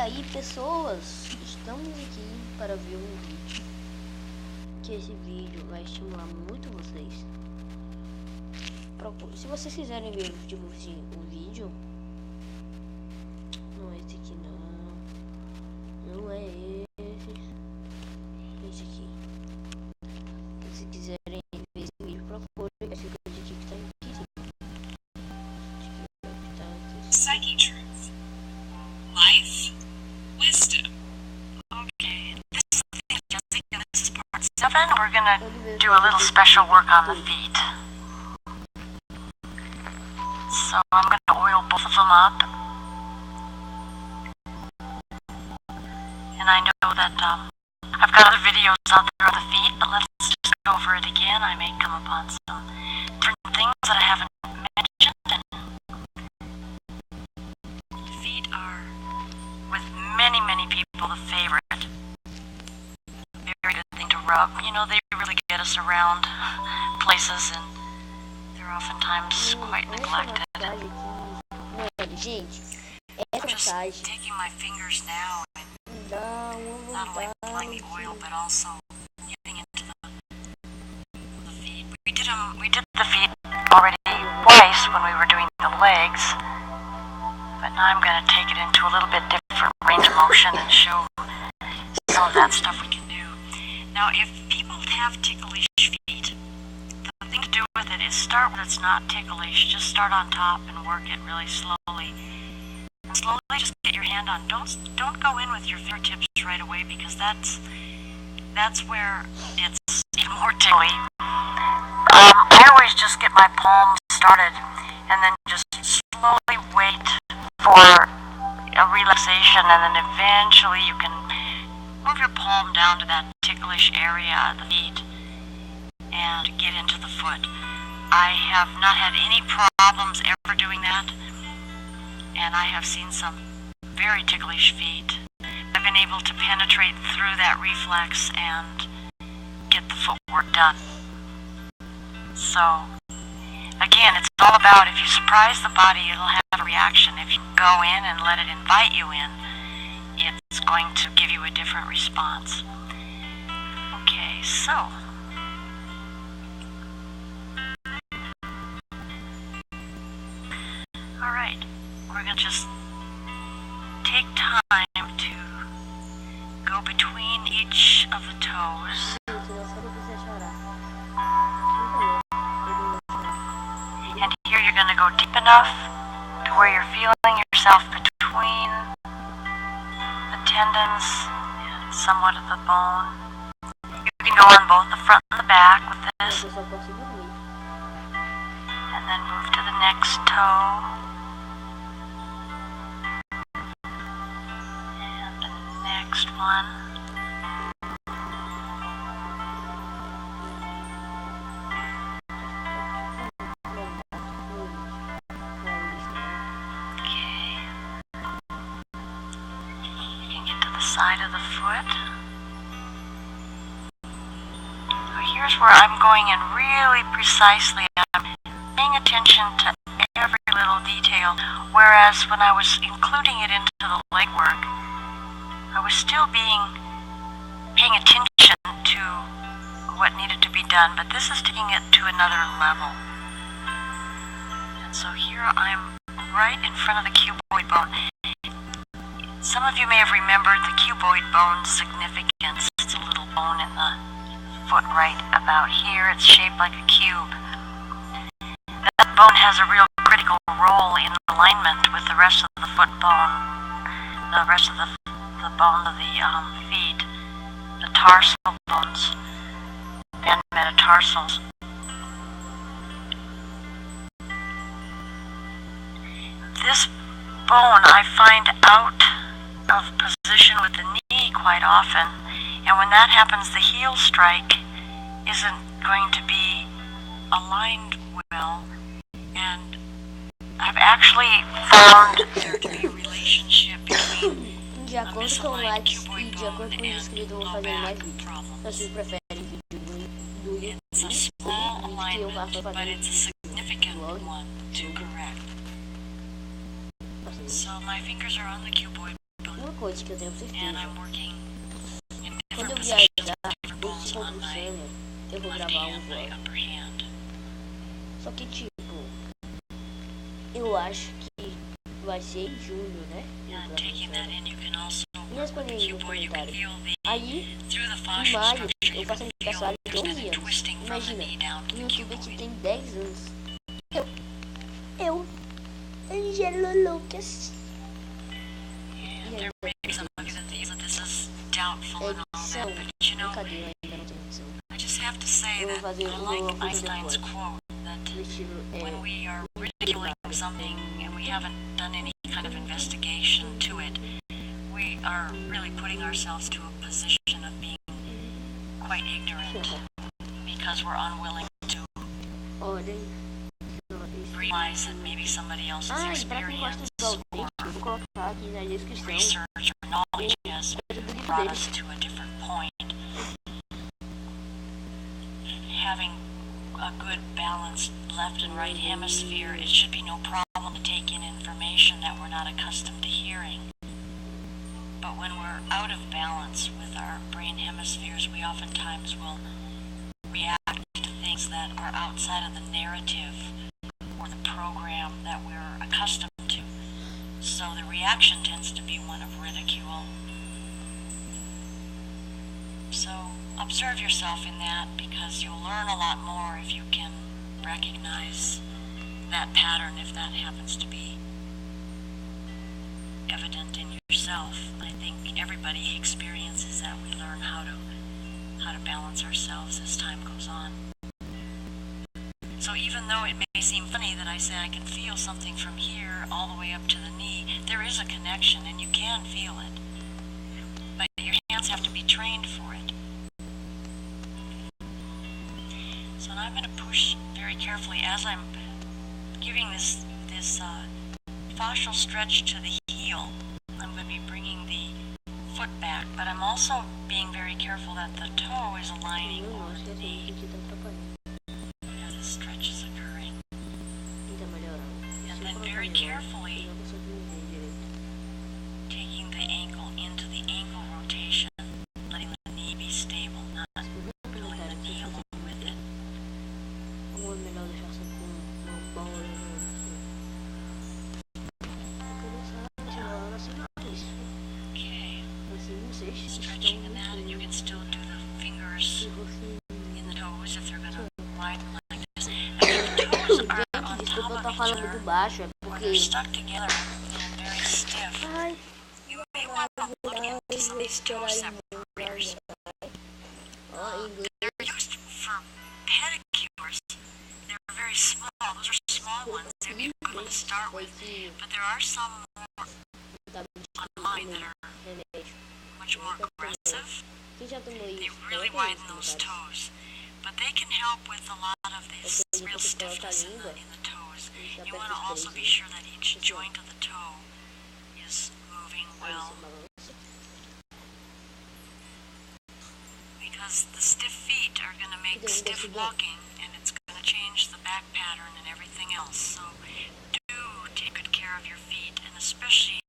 aí, pessoas, estamos aqui para ver um vídeo. Que esse vídeo vai estimular muito vocês. Se vocês quiserem ver tipo assim, o vídeo, não é esse aqui não é esse aqui. Se quiserem ver esse vídeo, procure esse vídeo aqui que tá aqui. Psyche truth. Life. Wisdom. Okay. This is part 7. We're gonna do a little special work on the feet. So I'm gonna oil both of them up. And I know that I've got other videos out there of the feet, but let's just go over it again. I may come upon some different things that I haven't mentioned. And feet are, with many, many people, the favorite. Very good thing to rub. You know, they really get us around places, and they're oftentimes quite neglected. Gente, I'm just taking my fingers now and not only applying the oil, but also getting into the feet. We did the feet already twice when we were doing the legs, but now I'm going to take it into a little bit different range of motion and show some of that stuff we can do. Now, if people have ticklish feet, the thing to do with it is start when it's not ticklish. Just start on top and work it really slowly. And slowly just get your hand on. Don't go in with your fingertips right away, because that's where it's even more tickly. I always just get my palms started and then just slowly wait for a relaxation, and then eventually you can move your palm down to that ticklish area of the feet and get into the foot. I have not had any problems ever doing that, and I have seen some very ticklish feet. I've been able to penetrate through that reflex and get the footwork done. So, again, it's all about, if you surprise the body, it'll have a reaction. If you go in and let it invite you in, it's going to give you a different response. Okay, so alright, we're going to just take time to go between each of the toes. And here you're going to go deep enough to where you're feeling yourself between the tendons and somewhat of the bone. You can go on both the front and the back with this. And then move to the next toe. And the next one. Side of the foot. So here's where I'm going in really precisely. I'm paying attention to every little detail, whereas when I was including it into the leg work, I was still paying attention to what needed to be done, but this is taking it to another level. And so here I'm right in front of the cuboid bone. Some of you may have remembered the cuboid bone's significance. It's a little bone in the foot right about here. It's shaped like a cube. That bone has a real critical role in alignment with the rest of the foot bone, the rest of the bone of the feet, the tarsal bones and metatarsals. This bone I find out of position with the knee quite often, and when that happens, the heel strike isn't going to be aligned well, and I've actually found there to be a relationship between de acordo com o like e de acordo com o inscrito, eu vou fazer mais vídeos. Se vocês preferem vídeo do YouTube, que eu faço So my fingers are on the cuboid bone. coisa que eu tenho and certeza. I'm working in Quando different eu positions, viajar, different eu goals se for on pro my Sânia, eu vou left gravar hand, my vlog. upper hand. Só que tipo, eu acho que vai ser em julho, né? And taking that in, you can also Me work with the respondendo no cuboid. You can comentário. feel the Aí, through the em fascial maio, structure. eu You faço can aniversário feel de there's 11 that anos. twisting from the Imagina, knee down to o the YouTube que cuboid. tem 10 anos. Eu, Angela Lucas. And there may be some of you that think that this is doubtful and all that, Edição, but you know, brincadeira, ainda não tem edição. I just have to say Eu vou that fazer I uma like coisa Einstein's depois. quote that Do estilo, when we are ridiculing something and we haven't done any kind of investigation to it, we are really putting ourselves to a position of being quite ignorant because we're unwilling to Ordem. realize that maybe somebody else's Ah, e pra quem gosta experience de usar o or texto, eu vou colocar aqui na descrição. research or knowledge has brought us to a different point. Having a good balanced left and right hemisphere, it should be no problem to take in information that we're not accustomed to hearing. But when we're out of balance with our brain hemispheres, we oftentimes will react to things that are outside of the narrative or the program that we're accustomed to. So the reaction tends to be one of ridicule. So observe yourself in that, because you'll learn a lot more if you can recognize that pattern, if that happens to be evident in yourself. I think everybody experiences that. We learn how to balance ourselves as time goes on. So even though it may seem funny that I say I can feel something from here all the way up to the knee, there is a connection and you can feel it. But your hands have to be trained for it. So now I'm going to push very carefully as I'm giving this fascial stretch to the heel. I'm going to be bringing the foot back, but I'm also being very careful that the toe is aligning over the knee as the stretch is occurring. And then very carefully taking the ankle into the ankle rotation, letting the knee be stable, not pulling the knee along with it. Okay. Stretching in that, and you can still do the fingers in the toes if they're going to widen like this. And if the toes are on top of each other, baixo, é or porque they're stuck together and very stiff, you may want to look into some of these toe separators. They're used for pedicures. They're very small. Those are small ones. They'd be a good one to start with. But there are some more online that are much more aggressive. They really widen those toes. But they can help with a lot of this real stiffness in the toes. You want to also be sure that each joint of the toe is moving well. Because the stiff feet are going to make stiff walking, and it's going to change the back pattern and everything else. So do take good care of your feet, and especially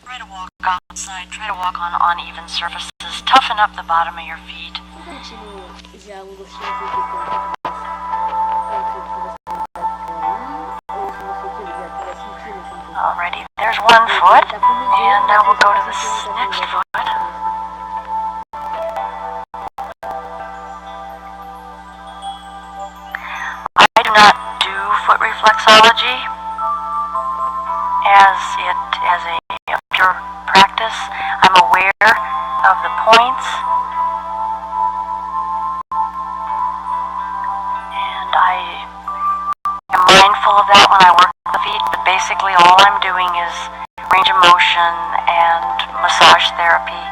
try to walk outside, try to walk on uneven surfaces. Toughen up the bottom of your feet. Alrighty, there's one foot, and now we'll go to this next foot. I do not do foot reflexology as a pure practice. I'm aware of the points, and I am mindful of that when I work the feet, but basically all I'm doing is range of motion and massage therapy.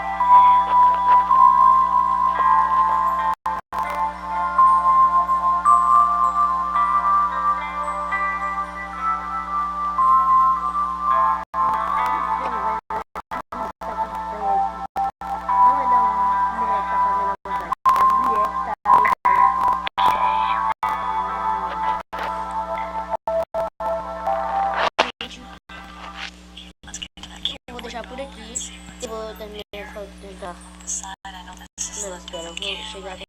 Eu vou também tentar. the side. I know this is Não, a espera, eu different vou cam. chegar até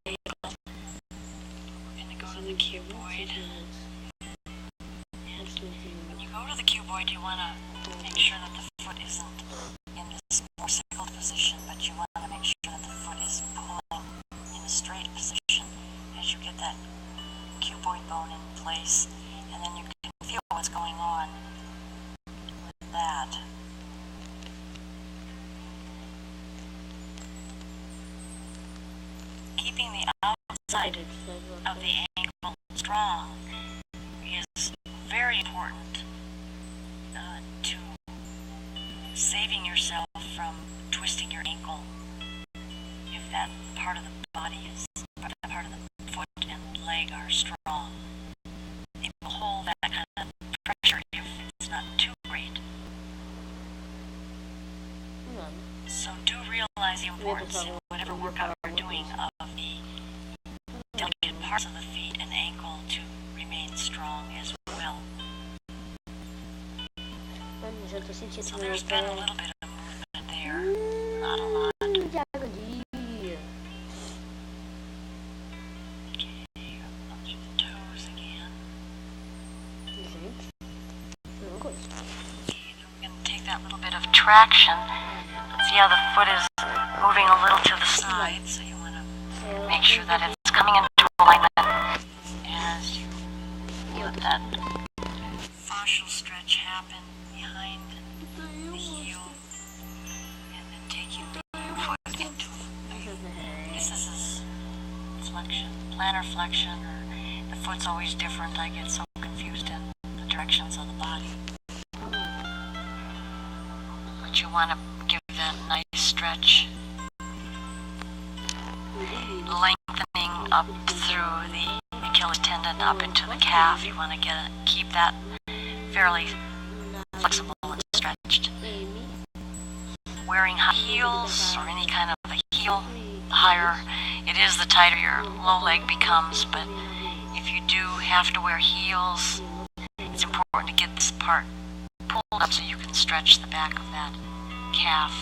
We're gonna go to the cuboid. When you go to the cuboid, you want to make sure that the foot isn't in this more cycled position, but you want to make sure that the foot is pulling in a straight position as you get that cuboid bone in place, and then you can feel what's going on with that. Keeping the outside of the ankle strong is very important to saving yourself from twisting your ankle if that part of the body is, or that part of the foot and leg are strong. It will hold that kind of pressure if it's not too great. So do realize the importance in whatever workout you're doing of the delicate parts of the feet and ankle to remain strong as well. Já tô sentindo So meu there's pé. been a little bit of movement there, not a lot. Dia. Okay, up through the toes again. Gente, eu não gosto. Okay, then we're going to take that little bit of traction. See how the foot is moving a little to the side, so you want to make sure that it's coming into alignment as you let that fascial stretch happen behind the heel, and then taking the foot into, I guess this is flexion, plantar flexion, or the foot's always different. I get so confused in the directions of the body. But you want to give that nice stretch, lengthening up through the Achilles tendon up into the calf. You want to keep that fairly flexible and stretched. Wearing high heels or any kind of a heel, the higher it is, the tighter your low leg becomes. But if you do have to wear heels, it's important to get this part pulled up so you can stretch the back of that calf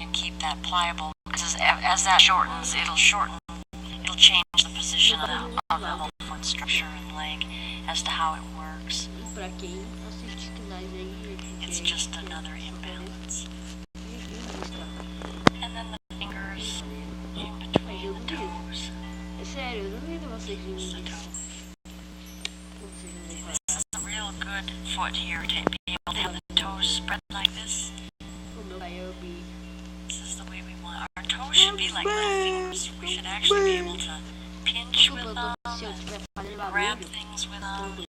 and keep that pliable, because as that shortens, it'll change the position of the whole foot structure and leg as to how it works. Pra quem assiste canais aí, It's just another imbalance. And then the fingers in between the toes. É sério, eu não duvido vocês de The mim. toe. This is a real good foot here to be able to have the toes spread like this. O meu pai, eu vi. This is the way we want. Our toes should be like little fingers. We should actually be able to pinch with them Se eu estiver fazendo and grab barulho, things with them.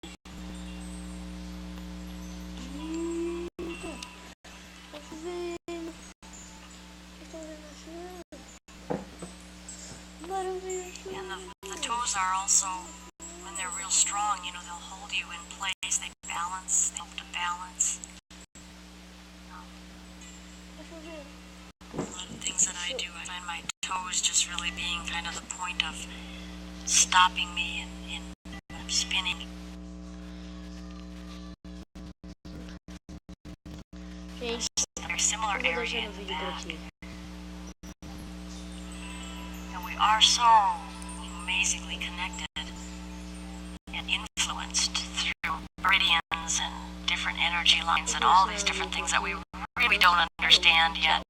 And the toes are also, when they're real strong, you know, they'll hold you in place. They balance, they help to balance. A lot of things that I do, I find my toes just really being kind of the point of stopping me in when I'm spinning. gente, A very similar eu vou area deixando in o the vídeo pra back. ti. And we are so amazingly connected and influenced through meridians and different energy lines and all these different things that we really don't understand yet.